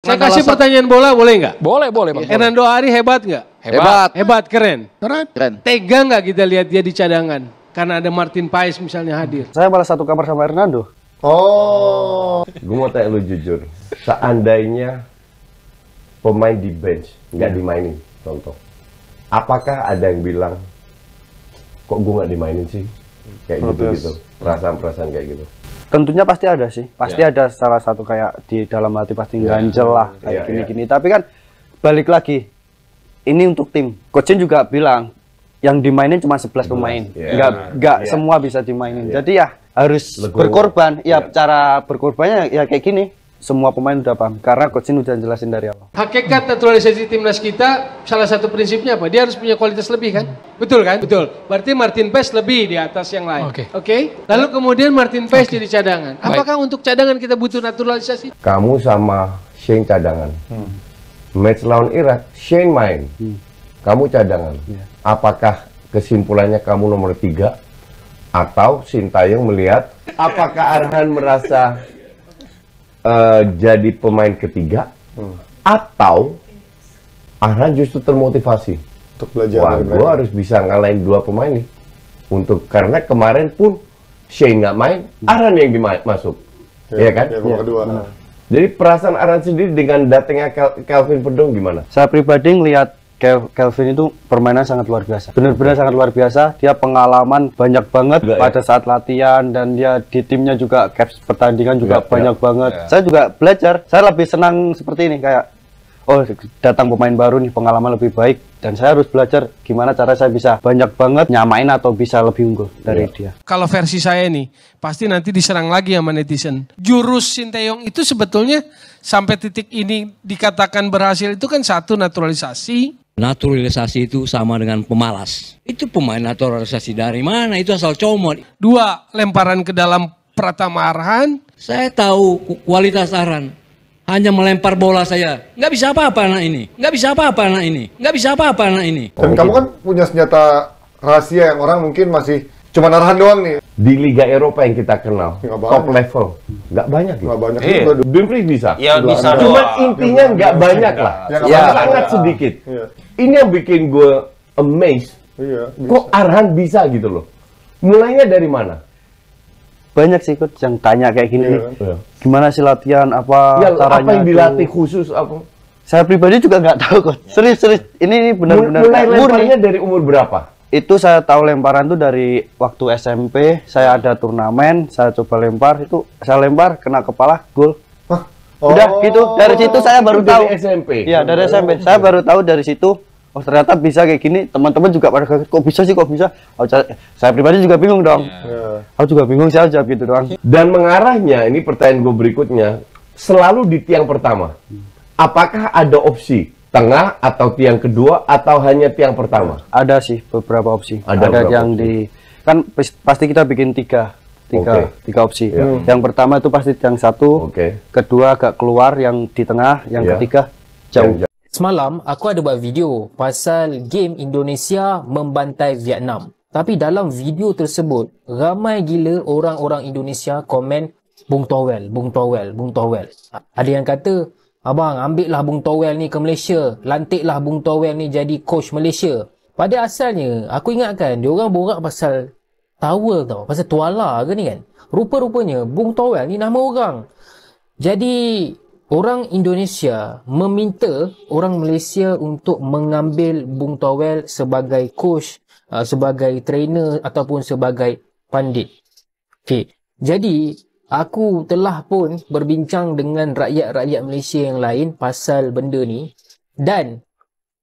Saya kasih pertanyaan bola boleh nggak? Boleh Bang. Hernando Ari hebat nggak? Hebat, keren. Tega nggak kita lihat dia di cadangan? Karena ada Martin Paes misalnya hadir. Saya malah satu kamar sama Hernando. Oh. Gue mau tanya lu jujur. Seandainya pemain di bench nggak dimainin, contoh. Apakah ada yang bilang, kok gue nggak dimainin sih? Kayak gitu-gitu. Perasaan-perasaan kayak gitu. Tentunya pasti ada sih. Pasti ada salah satu kayak di dalam hati pasti ganjel lah. Kayak gini-gini. Tapi kan balik lagi. Ini untuk tim. Coach juga bilang, yang dimainin cuma 11 pemain. Nggak semua bisa dimainin. Jadi ya harus berkorban. Ya cara berkorbannya ya kayak gini. Semua pemain udah paham. Karena Coach udah jelasin dari awal. Hakikat naturalisasi timnas kita, salah satu prinsipnya apa? Dia harus punya kualitas lebih kan? Betul kan? Betul. Berarti Martin Paes lebih di atas yang lain. Oke. Lalu kemudian Martin Paes jadi cadangan. Apakah untuk cadangan kita butuh naturalisasi? Kamu sama Shane cadangan. Match lawan Irak, Shane main. Kamu cadangan. Apakah kesimpulannya kamu nomor 3? Atau Sintayong melihat apakah Arhan merasa jadi pemain ketiga, atau Arhan justru termotivasi untuk belajar. Wah, gue harus bisa ngalahin 2 pemain nih. Karena kemarin pun Shane nggak main, Arhan yang masuk, ya kan? Kedua. Jadi perasaan Arhan sendiri dengan datangnya Calvin Verdong gimana? Saya pribadi ngelihat Calvin itu permainan sangat luar biasa. Benar-benar sangat luar biasa. Dia pengalaman banyak banget pada saat latihan, dan dia di timnya juga caps pertandingan juga banyak banget. Saya juga belajar. Saya lebih senang seperti ini, kayak oh datang pemain baru nih, pengalaman lebih baik, dan saya harus belajar gimana cara saya bisa banyak banget nyamain atau bisa lebih unggul dari dia. Kalau versi saya nih, pasti nanti diserang lagi sama netizen. Jurus Sintayong itu sebetulnya sampai titik ini dikatakan berhasil itu kan satu, naturalisasi. Naturalisasi itu sama dengan pemalas. Itu pemain naturalisasi dari mana? Itu asal comot. 2, lemparan ke dalam Pratama Arhan. Saya tahu kualitas Arhan. Hanya melempar bola saya. Nggak bisa apa-apa anak ini. Nggak bisa apa-apa anak ini. Nggak bisa apa-apa anak ini. Dan kamu kan punya senjata rahasia yang orang mungkin masih cuma Arhan doang nih. Di Liga Eropa yang kita kenal, top level, nggak banyak. Nggak banyak. Dumfries bisa. Ya bisa. Cuma intinya nggak banyak lah. Sangat sedikit. Ini yang bikin gue amazed. Kok Arhan bisa gitu loh. Mulainya dari mana? Banyak sih Coach yang tanya kayak gini. Gimana sih latihan, apa caranya? Apa yang dilatih khusus apa? Saya pribadi juga nggak tahu Coach. Serius. Ini benar-benar mulai lemparnya dari umur berapa? Itu saya tahu lemparan tuh dari waktu SMP. Saya ada turnamen, saya coba lempar, itu saya lempar kena kepala, gol. Udah gitu. Dari situ saya baru tahu. Dari SMP. Iya, dari SMP. Saya baru tahu dari situ. Oh, ternyata bisa kayak gini. Teman-teman juga pada kaget, kok bisa sih, kok bisa? Saya pribadi juga bingung dong. Aku juga bingung, saya jawab gitu doang. Dan mengarahnya, ini pertanyaan gue berikutnya, selalu di tiang pertama. Apakah ada opsi tengah atau tiang kedua atau hanya tiang pertama? Ada sih beberapa opsi. Ada yang opsi. Kan pasti kita bikin tiga opsi. Yang pertama itu pasti tiang 1, kedua agak keluar, yang di tengah, yang ketiga jauh. Semalam aku ada buat video pasal game Indonesia membantai Vietnam. Tapi dalam video tersebut ramai gila orang-orang Indonesia komen Bung Towel, Bung Towel, Bung Towel. Ada yang kata, abang ambillah Bung Towel ni ke Malaysia, lantiklah Bung Towel ni jadi coach Malaysia. Pada asalnya aku ingatkan dia orang borak pasal towel tau, pasal tuala ke ni kan. Rupa-rupanya Bung Towel ni nama orang. Jadi orang Indonesia meminta orang Malaysia untuk mengambil Bung Towel sebagai coach, sebagai trainer ataupun sebagai pandit. Okey. Jadi aku telah pun berbincang dengan rakyat-rakyat Malaysia yang lain pasal benda ni, dan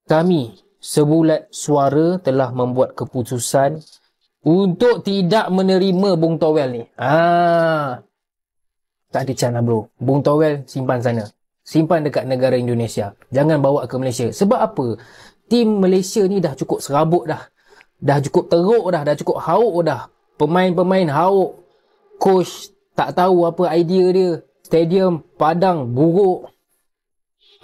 kami sebulat suara telah membuat keputusan untuk tidak menerima Bung Towel ni. Tak ada chance lah bro. Bung Towel simpan sana. Simpan dekat negara Indonesia. Jangan bawa ke Malaysia. Sebab apa? Tim Malaysia ni dah cukup serabut dah. Dah cukup teruk dah. Dah cukup hauk dah. Pemain-pemain hauk. Coach tak tahu apa idea dia. Stadium padang buruk.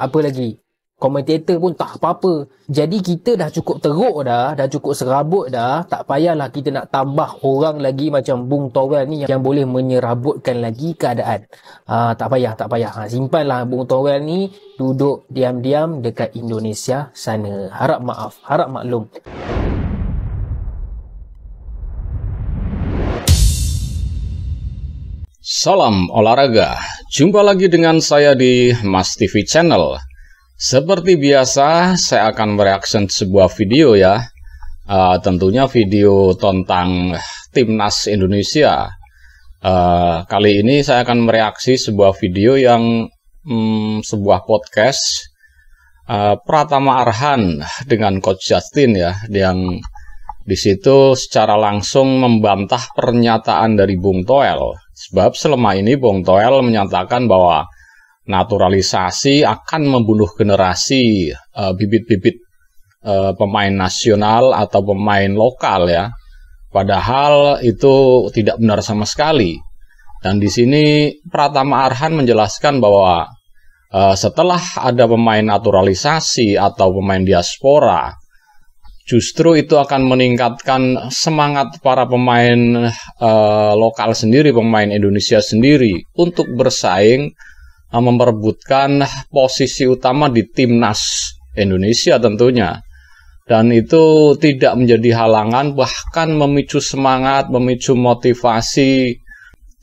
Apa lagi? komentator pun tak apa-apa. Jadi kita dah cukup teruk dah cukup serabut dah. Tak payahlah kita nak tambah orang lagi macam Bung Towel ni yang boleh menyerabutkan lagi keadaan. Tak payah. Simpanlah Bung Towel ni duduk diam-diam dekat Indonesia sana. Harap maaf, harap maklum. Salam olahraga, jumpa lagi dengan saya di Mas TV Channel. Seperti biasa, saya akan mereaction sebuah video ya. Tentunya video tentang Timnas Indonesia. Kali ini saya akan mereaksi sebuah video yang sebuah podcast Pratama Arhan dengan Coach Justin ya, yang di situ secara langsung membantah pernyataan dari Bung Toel. Sebab selama ini Bung Toel menyatakan bahwa naturalisasi akan membunuh generasi bibit-bibit pemain nasional atau pemain lokal ya. Padahal itu tidak benar sama sekali. Dan di sini Pratama Arhan menjelaskan bahwa setelah ada pemain naturalisasi atau pemain diaspora, justru itu akan meningkatkan semangat para pemain lokal sendiri, pemain Indonesia sendiri untuk bersaing, memperebutkan posisi utama di Timnas Indonesia tentunya. Dan itu tidak menjadi halangan, bahkan memicu semangat, memicu motivasi,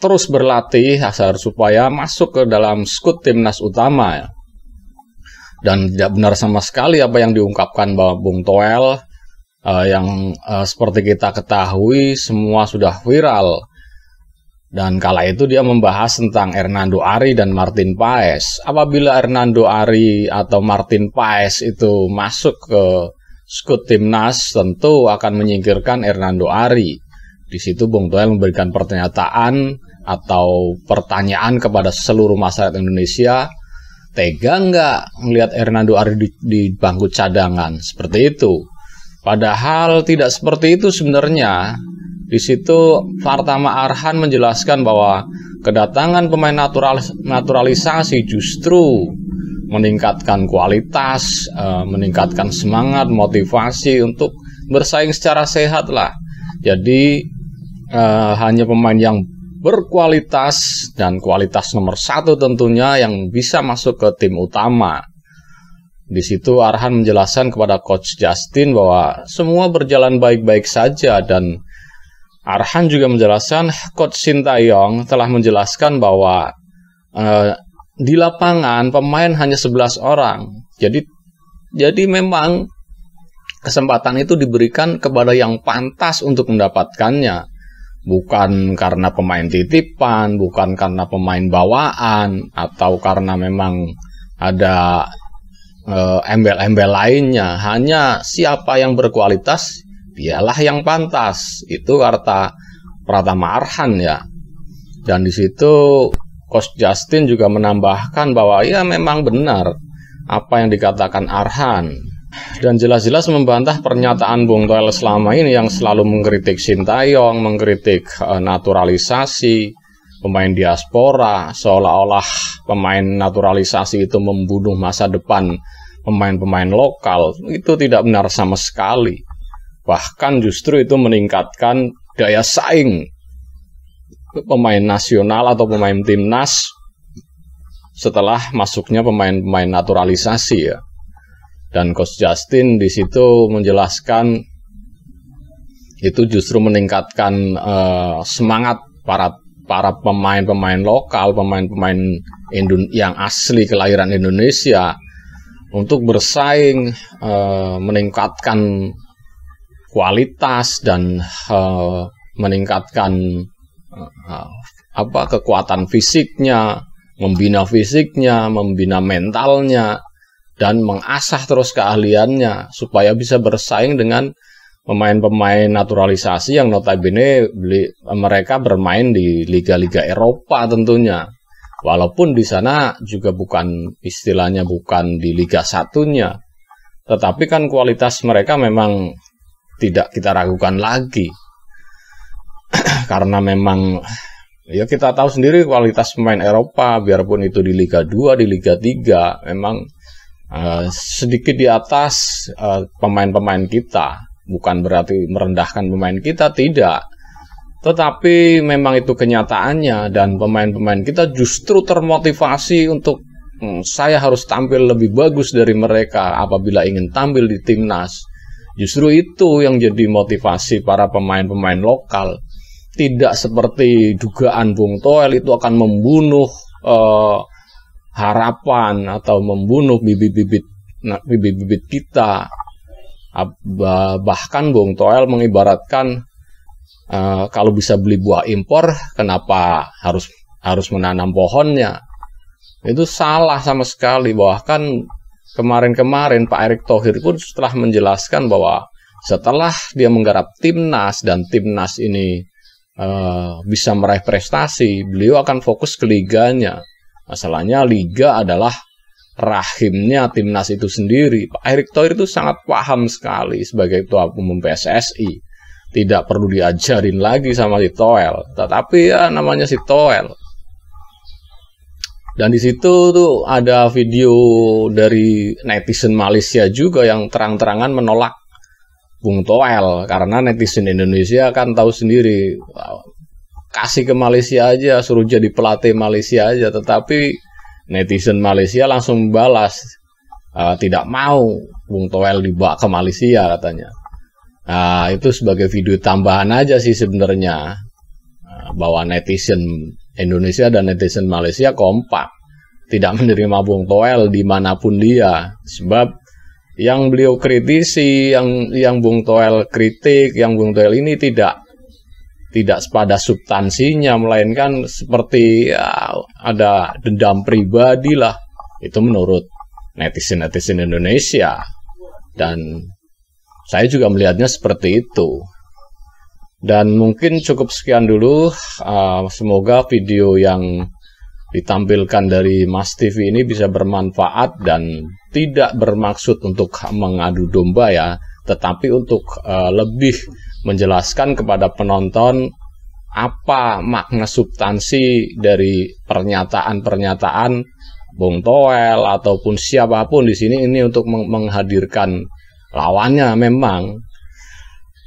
terus berlatih agar supaya masuk ke dalam skuad Timnas utama. Dan tidak benar sama sekali apa yang diungkapkan Bung Toel. Yang seperti kita ketahui semua sudah viral, dan kala itu dia membahas tentang Hernando Ari dan Martin Paes. Apabila Hernando Ari atau Martin Paes itu masuk ke skuad Timnas, tentu akan menyingkirkan Hernando Ari. Di situ Bung Toel memberikan pernyataan atau pertanyaan kepada seluruh masyarakat Indonesia, tega nggak melihat Hernando Ari di bangku cadangan seperti itu? Padahal tidak seperti itu sebenarnya. Di situ Pratama Arhan menjelaskan bahwa kedatangan pemain naturalisasi justru meningkatkan kualitas, meningkatkan semangat, motivasi untuk bersaing secara sehat lah. Jadi hanya pemain yang berkualitas dan kualitas nomor 1 tentunya yang bisa masuk ke tim utama. Di situ Arhan menjelaskan kepada Coach Justin bahwa semua berjalan baik-baik saja, dan Arhan juga menjelaskan Coach Sintayong telah menjelaskan bahwa di lapangan pemain hanya 11 orang. Jadi memang kesempatan itu diberikan kepada yang pantas untuk mendapatkannya. Bukan karena pemain titipan, bukan karena pemain bawaan, atau karena memang ada embel-embel lainnya. Hanya siapa yang berkualitas dialah yang pantas. Itu kata Pratama Arhan ya. Dan di situ Coach Justin juga menambahkan bahwa ya memang benar apa yang dikatakan Arhan, dan jelas-jelas membantah pernyataan Bung Toel selama ini yang selalu mengkritik Sintayong, mengkritik naturalisasi, pemain diaspora, seolah-olah pemain naturalisasi itu membunuh masa depan pemain-pemain lokal. Itu tidak benar sama sekali. Bahkan justru itu meningkatkan daya saing pemain nasional atau pemain timnas setelah masuknya pemain-pemain naturalisasi ya. Dan Coach Justin di situ menjelaskan itu justru meningkatkan semangat para pemain-pemain lokal, pemain-pemain yang asli kelahiran Indonesia untuk bersaing, meningkatkan kualitas dan meningkatkan kekuatan fisiknya, membina mentalnya, dan mengasah terus keahliannya supaya bisa bersaing dengan pemain-pemain naturalisasi yang notabene mereka bermain di liga-liga Eropa tentunya. Walaupun di sana juga istilahnya bukan di Liga 1-nya. Tetapi kan kualitas mereka memang tidak kita ragukan lagi. Karena memang ya kita tahu sendiri kualitas pemain Eropa, biarpun itu di Liga 2, di Liga 3, memang sedikit di atas pemain-pemain kita. Bukan berarti merendahkan pemain kita, tidak. Tetapi memang itu kenyataannya, dan pemain-pemain kita justru termotivasi untuk saya harus tampil lebih bagus dari mereka apabila ingin tampil di timnas. Justru itu yang jadi motivasi para pemain-pemain lokal. Tidak seperti dugaan Bung Toel itu akan membunuh harapan atau membunuh bibit-bibit kita. Bahkan Bung Toel mengibaratkan kalau bisa beli buah impor, kenapa harus menanam pohonnya? Itu salah sama sekali. Bahkan kemarin-kemarin Pak Erick Thohir pun setelah menjelaskan bahwa setelah dia menggarap timnas dan timnas ini bisa meraih prestasi, beliau akan fokus ke liganya. Masalahnya liga adalah rahimnya timnas itu sendiri. Pak Erick Thohir itu sangat paham sekali sebagai ketua umum PSSI. Tidak perlu diajarin lagi sama si Toel, tetapi ya namanya si Toel. Dan di situ tuh ada video dari netizen Malaysia juga yang terang-terangan menolak Bung Toel, karena netizen Indonesia kan tahu sendiri, kasih ke Malaysia aja, suruh jadi pelatih Malaysia aja. Tetapi netizen Malaysia langsung balas, tidak mau Bung Toel dibawa ke Malaysia katanya. Nah, itu sebagai video tambahan aja sih sebenarnya, bahwa netizen Indonesia dan netizen Malaysia kompak, tidak menerima Bung Toel dimanapun dia. Sebab yang beliau kritisi, yang Bung Toel kritik, yang Bung Toel ini tidak pada substansinya, melainkan seperti ya, ada dendam pribadi lah. Itu menurut netizen Indonesia. Dan saya juga melihatnya seperti itu. Dan mungkin cukup sekian dulu. Semoga video yang ditampilkan dari Mas TV ini bisa bermanfaat dan tidak bermaksud untuk mengadu domba ya, tetapi untuk lebih menjelaskan kepada penonton apa makna substansi dari pernyataan-pernyataan Bung Toel ataupun siapapun di sini. Ini untuk menghadirkan lawannya. Memang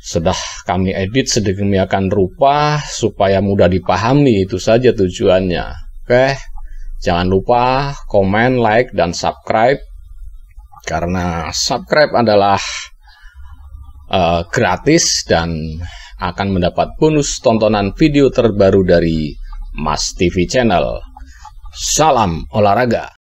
sudah kami edit sedemikian rupa supaya mudah dipahami, itu saja tujuannya. Oke, jangan lupa komen, like, dan subscribe, karena subscribe adalah gratis dan akan mendapat bonus tontonan video terbaru dari Mas TV Channel. Salam olahraga.